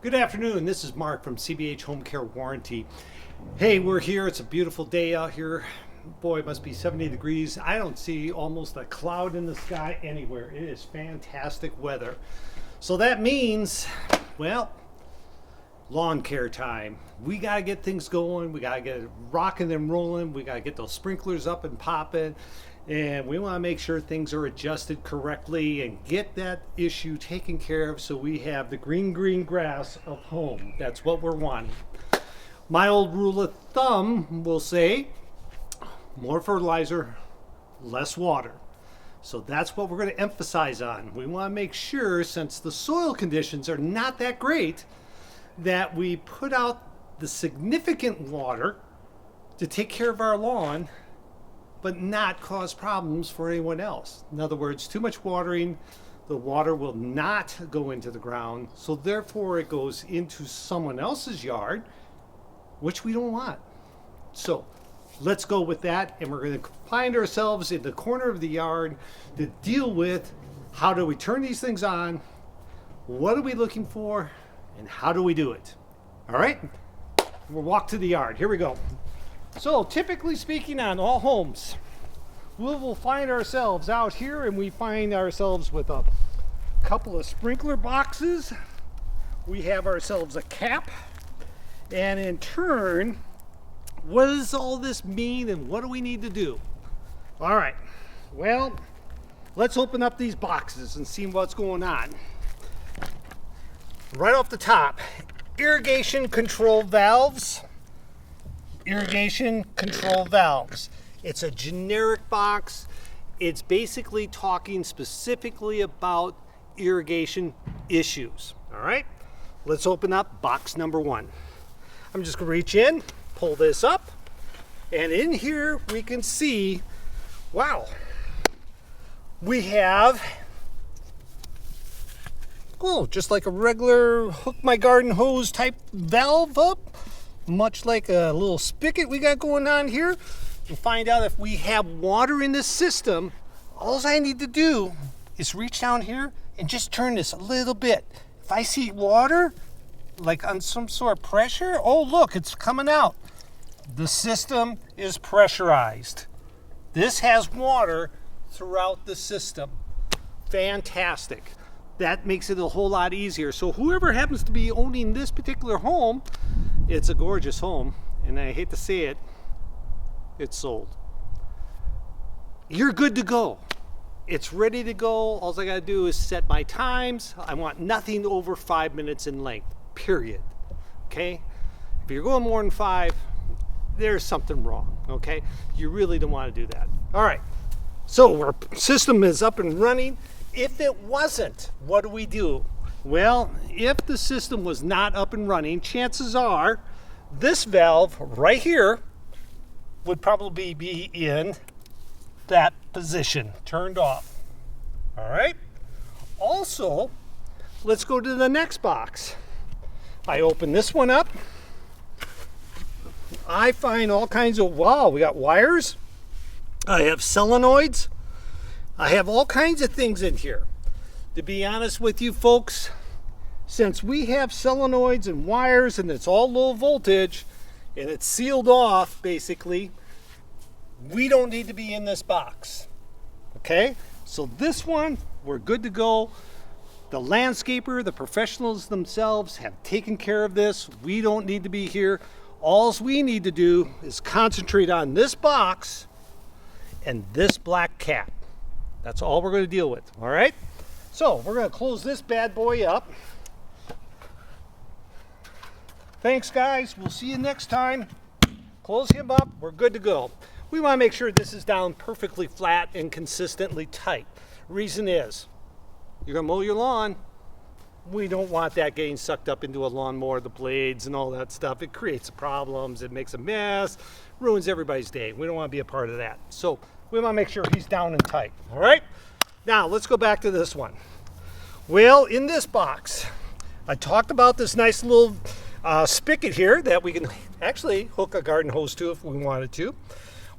Good afternoon, this is Mark from CBH Home Care Warranty. Hey, we're here, it's a beautiful day out here. Boy, it must be 70 degrees. I don't see almost a cloud in the sky anywhere. It is fantastic weather. So that means, well, lawn care time. We gotta get things going, we gotta get it rocking and rolling, we gotta get those sprinklers up and popping, and we wanna make sure things are adjusted correctly and get that issue taken care of so we have the green grass of home. That's what we're wanting. My old rule of thumb will say, more fertilizer, less water. So that's what we're gonna emphasize on. We wanna make sure, since the soil conditions are not that great, that we put out the significant water to take care of our lawn, but not cause problems for anyone else. In other words, too much watering, the water will not go into the ground, so therefore it goes into someone else's yard, which we don't want. So let's go with that, and we're going to find ourselves in the corner of the yard to deal with how do we turn these things on, what are we looking for, and how do we do it. All right, we'll walk to the yard. Here we go. So typically speaking, on all homes, we will find ourselves out here, and we find ourselves with a couple of sprinkler boxes. We have ourselves a cap, and in turn, what does all this mean and what do we need to do? All right, well, let's open up these boxes and see what's going on. Right off the top, irrigation control valves. Irrigation control valves. It's a generic box. It's basically talking specifically about irrigation issues. All right, let's open up box number one. I'm just gonna reach in, pull this up, and in here we can see, wow, we have, oh, just like a regular hook my garden hose type valve up, much like a little spigot we got going on here. To find out if we have water in the system, all I need to do is reach down here and just turn this a little bit. If I see water, like on some sort of pressure, oh look, it's coming out. The system is pressurized. This has water throughout the system. Fantastic. That makes it a whole lot easier. So whoever happens to be owning this particular home, it's a gorgeous home, and I hate to say it, it's sold. You're good to go. It's ready to go. All I gotta do is set my times. I want nothing over 5 minutes in length, period. Okay? If you're going more than 5, there's something wrong, okay? You really don't wanna do that. All right, so our system is up and running. If it wasn't, what do we do? Well, if the system was not up and running, chances are this valve right here would probably be in that position, turned off. All right. Also, let's go to the next box. I open this one up. I find all kinds of, wow, we got wires. I have solenoids. I have all kinds of things in here. To be honest with you folks, since we have solenoids and wires and it's all low voltage and it's sealed off basically, we don't need to be in this box. Okay, so this one, we're good to go. The landscaper, the professionals themselves have taken care of this. We don't need to be here. All we need to do is concentrate on this box and this black cap. That's all we're going to deal with. All right, so we're going to close this bad boy up. Thanks guys, we'll see you next time. Close him up, we're good to go. We want to make sure this is down perfectly flat and consistently tight. Reason is, you're going to mow your lawn. We don't want that getting sucked up into a lawnmower, the blades and all that stuff. It creates problems, it makes a mess, ruins everybody's day. We don't want to be a part of that. So we want to make sure he's down and tight. All right, now let's go back to this one. Well, in this box, I talked about this nice little spigot here that we can actually hook a garden hose to if we wanted to.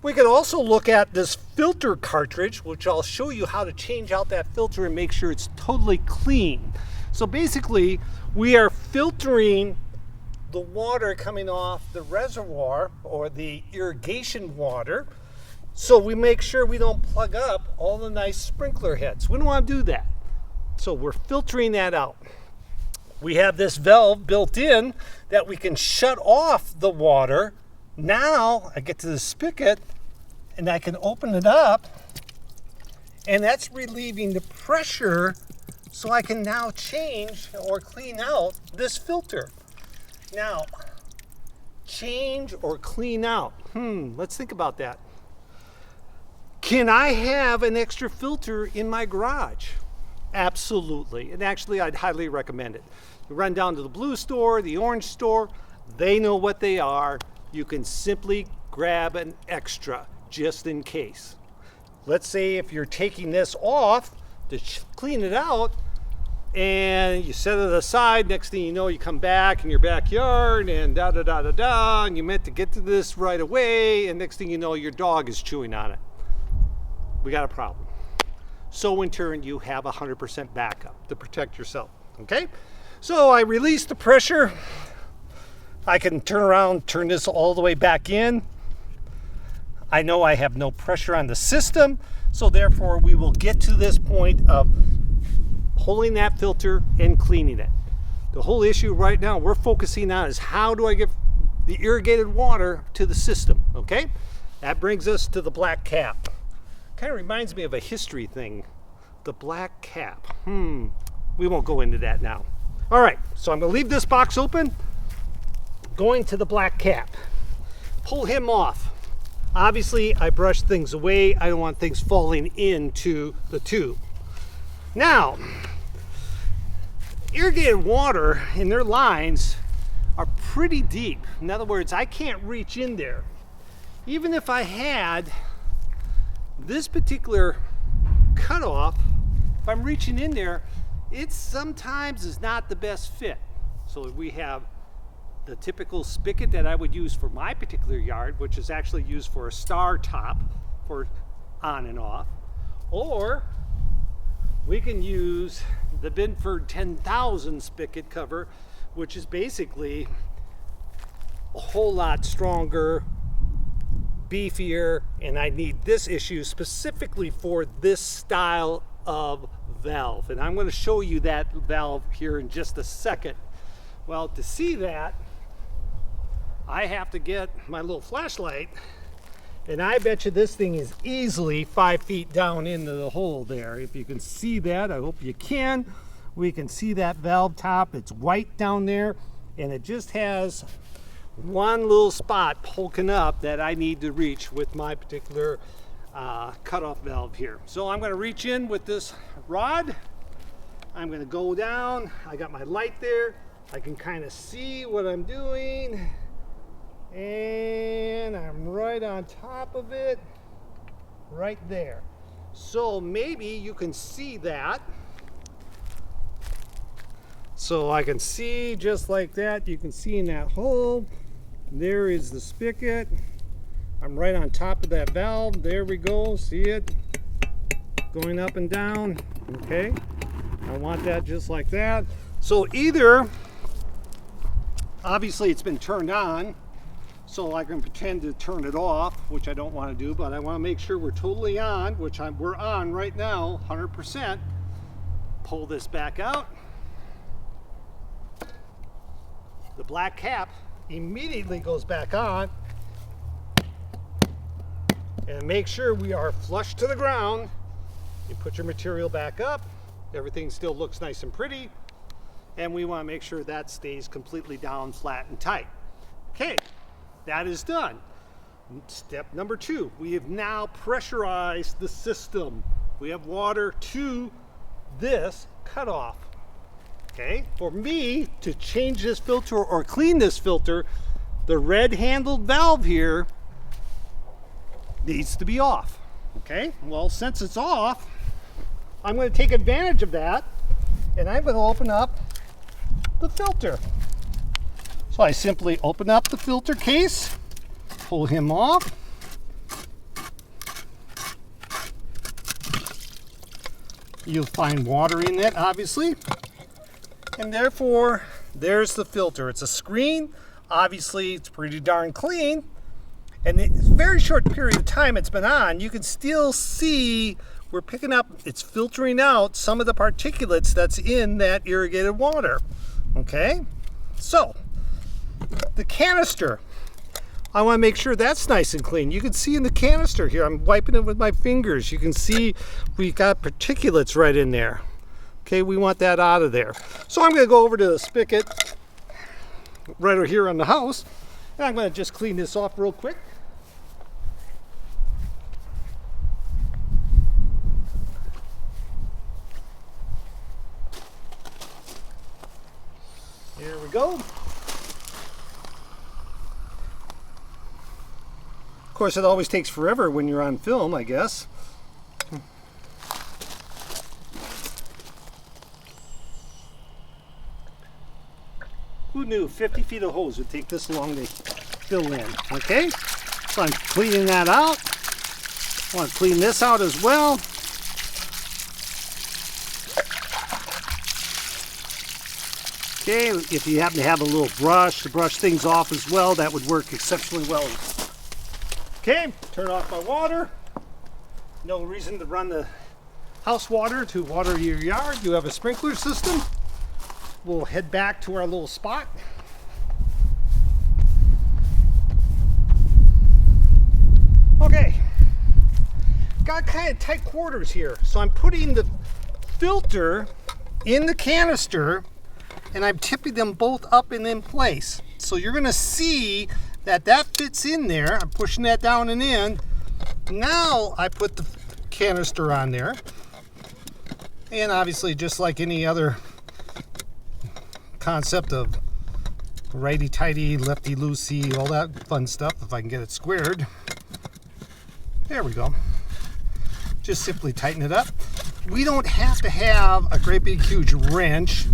We could also look at this filter cartridge, which I'll show you how to change out that filter and make sure it's totally clean. So basically, we are filtering the water coming off the reservoir or the irrigation water, so we make sure we don't plug up all the nice sprinkler heads. We don't want to do that. So we're filtering that out. We have this valve built in that we can shut off the water. Now I get to the spigot and I can open it up, and that's relieving the pressure, so I can now change or clean out this filter. Now, change or clean out. Let's think about that. Can I have an extra filter in my garage? Absolutely. And actually, I'd highly recommend it. You run down to the blue store, the orange store, they know what they are. You can simply grab an extra just in case. Let's say if you're taking this off to clean it out, and you set it aside, next thing you know, you come back in your backyard and da-da-da-da-da, and you meant to get to this right away, and next thing you know, your dog is chewing on it. We got a problem. So in turn, you have 100% backup to protect yourself, okay? So I release the pressure. I can turn around, turn this all the way back in. I know I have no pressure on the system, so therefore we will get to this point of pulling that filter and cleaning it. The whole issue right now we're focusing on is how do I get the irrigated water to the system, okay? That brings us to the black cap. Kind of reminds me of a history thing, the black cap. We won't go into that now. All right, so I'm gonna leave this box open, going to the black cap. Pull him off. Obviously, I brushed things away. I don't want things falling into the tube. Now, irrigated water in their lines are pretty deep. In other words, I can't reach in there. Even if I had this particular cutoff, if I'm reaching in there, it sometimes is not the best fit. So we have the typical spigot that I would use for my particular yard, which is actually used for a star top for on and off, or we can use the Binford 10,000 spigot cover, which is basically a whole lot stronger, beefier, and I need this issue specifically for this style of valve. And I'm going to show you that valve here in just a second. Well, to see that, I have to get my little flashlight, and I bet you this thing is easily 5 feet down into the hole there. If you can see that, I hope you can. We can see that valve top. It's white down there, and it just has one little spot poking up that I need to reach with my particular cutoff valve here. So I'm going to reach in with this rod. I'm going to go down. I got my light there. I can kind of see what I'm doing, and I'm right on top of it, right there. So maybe you can see that. So I can see just like that. You can see in that hole, there is the spigot. I'm right on top of that valve. There we go. See it going up and down. Okay, I want that just like that. So either, obviously it's been turned on, so I can pretend to turn it off, which I don't want to do, but I want to make sure we're totally on, which we're on right now, 100%. Pull this back out. The black cap immediately goes back on, and make sure we are flush to the ground. You put your material back up, everything still looks nice and pretty, and we want to make sure that stays completely down, flat, and tight. Okay, that is done. Step number 2, we have now pressurized the system. We have water to this cutoff. Okay, for me to change this filter or clean this filter, the red handled valve here needs to be off. Okay, well, since it's off, I'm going to take advantage of that, and I'm going to open up the filter. So I simply open up the filter case, pull him off. You'll find water in it, obviously. And therefore, there's the filter. It's a screen. Obviously, it's pretty darn clean. And it's a very short period of time it's been on. You can still see we're picking up, it's filtering out some of the particulates that's in that irrigated water. Okay? So, the canister. I want to make sure that's nice and clean. You can see in the canister here, I'm wiping it with my fingers. You can see we got particulates right in there. Okay, we want that out of there. So I'm going to go over to the spigot right over here on the house, and I'm going to just clean this off real quick. There we go. Of course, it always takes forever when you're on film, I guess. Who knew 50 feet of hose would take this long to fill in? Okay, so I'm cleaning that out. I want to clean this out as well. Okay, if you happen to have a little brush to brush things off as well, that would work exceptionally well. Okay, turn off my water. No reason to run the house water to water your yard. You have a sprinkler system. We'll head back to our little spot. Okay, got kind of tight quarters here, so I'm putting the filter in the canister and I'm tipping them both up and in place. So you're gonna see that that fits in there. I'm pushing that down and in. Now I put the canister on there, and obviously just like any other concept of righty-tighty, lefty-loosey, all that fun stuff, if I can get it squared. There we go. Just simply tighten it up. We don't have to have a great big huge wrench.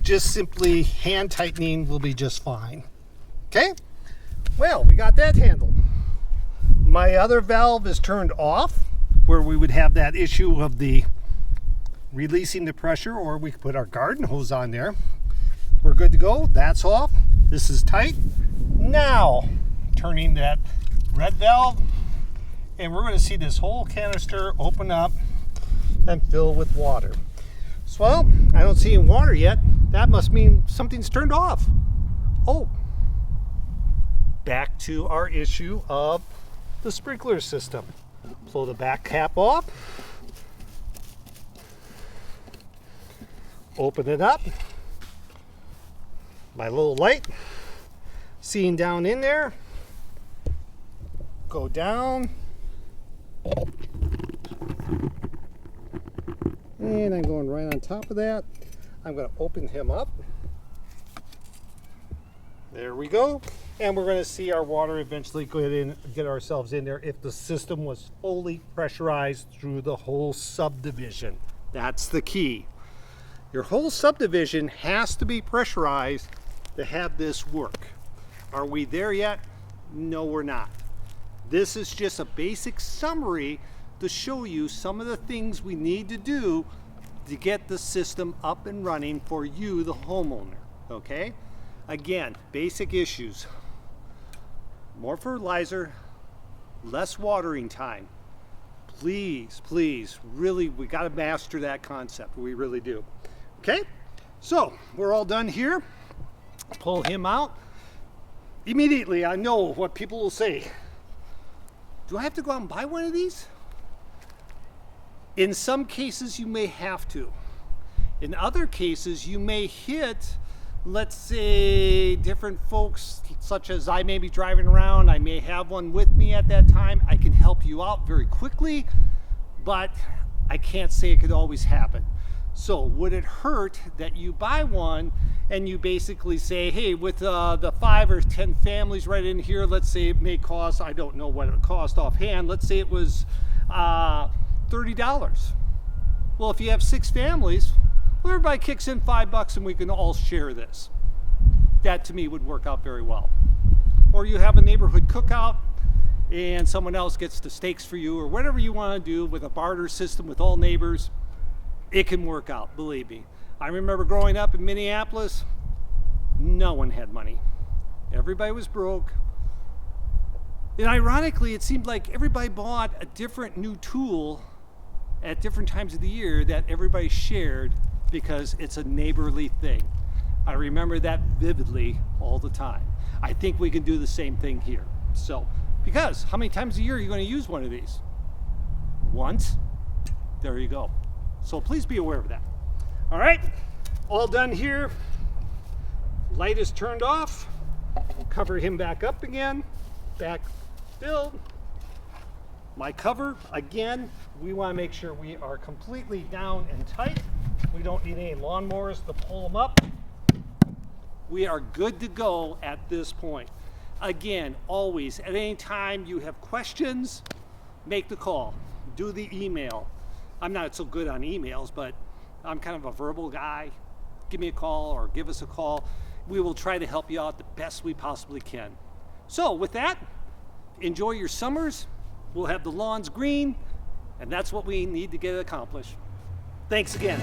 Just simply hand tightening will be just fine. Okay? Well, we got that handled. My other valve is turned off, where we would have that issue of the releasing the pressure, or we could put our garden hose on there. We're good to go. That's off. This is tight. Now, turning that red valve, and we're going to see this whole canister open up and fill with water. So, well, I don't see any water yet. That must mean something's turned off. Oh, back to our issue of the sprinkler system. Pull the back cap off. Open it up. My little light, seeing down in there, go down, and I'm going right on top of that. I'm going to open him up. There we go. And we're going to see our water eventually go ahead and get ourselves in there if the system was fully pressurized through the whole subdivision. That's the key. Your whole subdivision has to be pressurized to have this work. Are we there yet? No, we're not. This is just a basic summary to show you some of the things we need to do to get the system up and running for you, the homeowner. Okay? Again, basic issues. More fertilizer, less watering time. Please, please, really, we got to master that concept. We really do. Okay? So, we're all done here. Pull him out. Immediately, I know what people will say. Do I have to go out and buy one of these? In some cases, you may have to. In other cases, you may hit, let's say, different folks, such as I may be driving around. I may have one with me at that time. I can help you out very quickly, but I can't say it could always happen. So would it hurt that you buy one and you basically say, hey, with the 5 or 10 families right in here, let's say it may cost, I don't know what it would cost offhand, let's say it was $30. Well, if you have 6 families, well, everybody kicks in $5 and we can all share this. That to me would work out very well. Or you have a neighborhood cookout and someone else gets the steaks for you, or whatever you want to do with a barter system with all neighbors. It can work out, believe me. I remember growing up in Minneapolis, no one had money. Everybody was broke. And ironically, it seemed like everybody bought a different new tool at different times of the year that everybody shared because it's a neighborly thing. I remember that vividly all the time. I think we can do the same thing here. So, because how many times a year are you going to use one of these? Once? There you go. So please be aware of that. All right, all done here. Light is turned off. Cover him back up again. Back filled. My cover, again, we want to make sure we are completely down and tight. We don't need any lawnmowers to pull them up. We are good to go at this point. Again, always, at any time you have questions, make the call, do the email. I'm not so good on emails, but I'm kind of a verbal guy. Give me a call or give us a call. We will try to help you out the best we possibly can. So with that, enjoy your summers. We'll have the lawns green, and that's what we need to get accomplished. Thanks again.